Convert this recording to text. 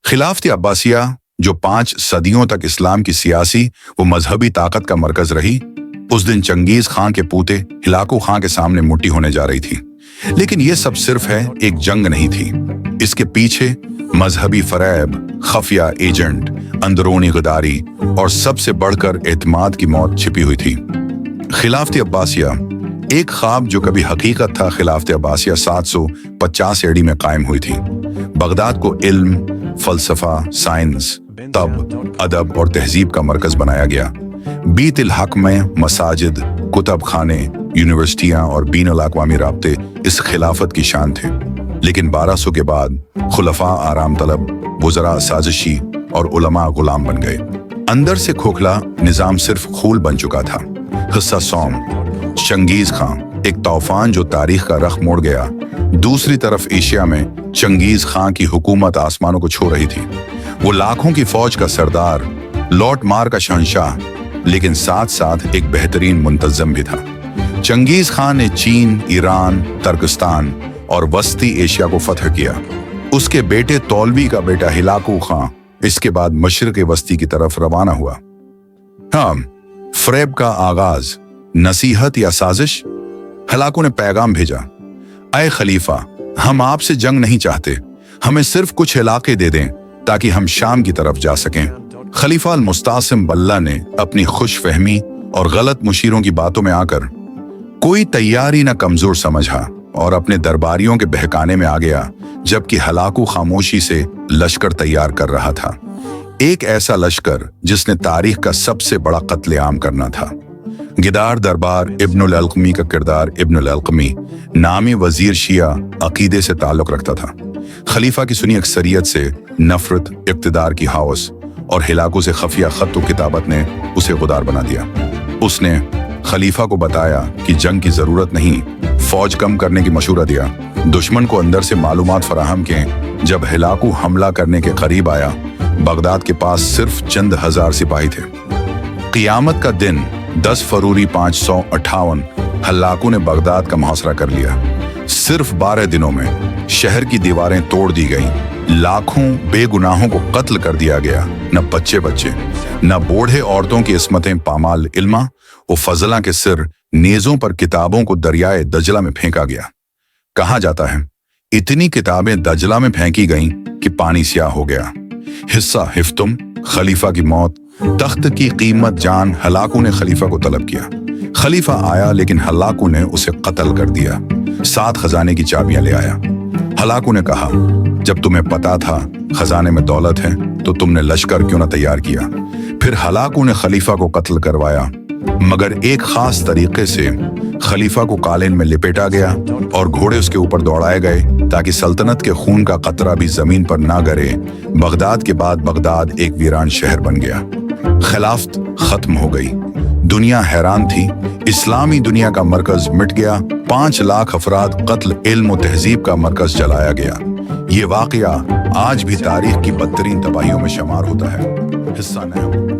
खिलाफत अब्बासिया, जो 5 सदियों तक इस्लाम की सियासी व मजहबी ताकत का मरकज रही, उस दिन चंगेज खां के पोते हिलाकू खां के सामने मुट्ठी होने जा रही थी। लेकिन यह सब सिर्फ है, एक जंग नहीं थी। इसके पीछे मजहबी फरेब, खफिया एजेंट, अंदरूनी गद्दारी और सबसे बढ़कर एतमाद की मौत छिपी हुई थी। खिलाफत अब्बासिया एक ख्वाब जो कभी हकीकत था। खिलाफत अब्बासिया 750 एडी में कायम हुई थी। बगदाद को इल्म, फलसफा, साइंस, तब, अदब और तहजीब का मरकज बनाया गया। बीत इल हक में मसाजिद, कुतब खाने, यूनिवर्सिटियां और बीनुल अक़वामी राब्ते इस खिलाफत की शान थे। लेकिन 1200 के बाद खुलफा आराम तलब, वज़रा साजिशी और उलमा गुलाम बन गए। अंदर से खोखला निज़ाम सिर्फ खूल बन चुका था। हिस्सा सौम, चंगेज खां, एक तूफान जो तारीख का रख मोड़ गया। दूसरी तरफ एशिया में चंगेज खां की हुकूमत आसमानों को छू रही थी। वो लाखों की फौज का सरदार, लौट मार का शहंशाह, लेकिन साथ साथ एक बेहतरीन मुंतज़म भी था। चंगेज खां ने चीन, ईरान, तुर्कस्तान और वस्ती एशिया को फतह किया। उसके बेटे तौलवी का बेटा हिलाकू खां इसके बाद मशरिक़ वस्ती की तरफ रवाना हुआ। हाँ, फरेब का आगाज, नसीहत या साजिश? हिलाकू ने पैगाम भेजा, ऐ खलीफा, हम आपसे जंग नहीं चाहते, हमें सिर्फ कुछ इलाके दे दें ताकि हम शाम की तरफ जा सकें। खलीफा अल-मुस्तासिम बल्ला ने अपनी खुशफहमी और गलत मुशीरों की बातों में आकर कोई तैयारी न कमजोर समझा और अपने दरबारियों के बहकाने में आ गया, जबकि हिलाकू खामोशी से लश्कर तैयार कर रहा था। एक ऐसा लश्कर जिसने तारीख का सबसे बड़ा कत्लेआम करना था। गिदार दरबार इब्नुल अलक़मी का किरदार इब्नुल अलक़मी नामी वजीर शिया अकीदे से ताल्लुक रखता था। खलीफा की सुनी अक्सरियत से नफरत, इक़्तिदार की हवस और हिलाकू से खफिया खत व किताबत ने उसे गुदार बना दिया। उसने खलीफा को बताया कि जंग की जरूरत नहीं, फौज कम करने की मशूरा दिया। दुश्मन को अंदर से मालूमात फराहम किए। जब हिलाकू हमला करने के करीब आया, बगदाद के पास सिर्फ चंद हजार सिपाही थे। क़ियामत का दिन 10 फरवरी 558 हिलाकू ने बगदाद का मुहासरा कर लिया। सिर्फ 12 दिनों में शहर की दीवारें तोड़ दी गईं। लाखों बेगुनाहों को कत्ल कर दिया गया। न बच्चे, न बूढ़े औरतों की इस्मतें पामाल इल्मा और फजला के सिर नेजों पर किताबों को दरियाए दजला में फेंका गया। कहा जाता है इतनी किताबें दजला में फेंकी गईं कि पानी स्याह हो गया। हिस्सा हिफ्तुम, खलीफा की मौत, तख्त की कीमत जान। हिलाकू ने खलीफा को तलब किया। खलीफा आया, लेकिन हिलाकू ने उसे कत्ल कर दिया। 7 खजाने की चाबियां ले आया। हिलाकू ने कहा, जब तुम्हें पता था खजाने में दौलत है तो तुमने लश्कर क्यों न तैयार किया? फिर हिलाकू ने खलीफा को कत्ल करवाया, मगर एक खास तरीके से। खलीफा को कालीन में लिपेटा गया और घोड़े उसके ऊपर दौड़ाए गए ताकि सल्तनत के खून का कतरा भी जमीन पर ना गिरे। बगदाद के बाद बगदाद एक वीरान शहर बन गया। खिलाफत खत्म हो गई। दुनिया हैरान थी। इस्लामी दुनिया का मरकज मिट गया। 5 लाख अफराद कत्ल, इल्म और तहजीब का मरकज जलाया गया। ये वाकया आज भी तारीख की बदतरीन तबाहियों में शुमार होता है। हिस्सा न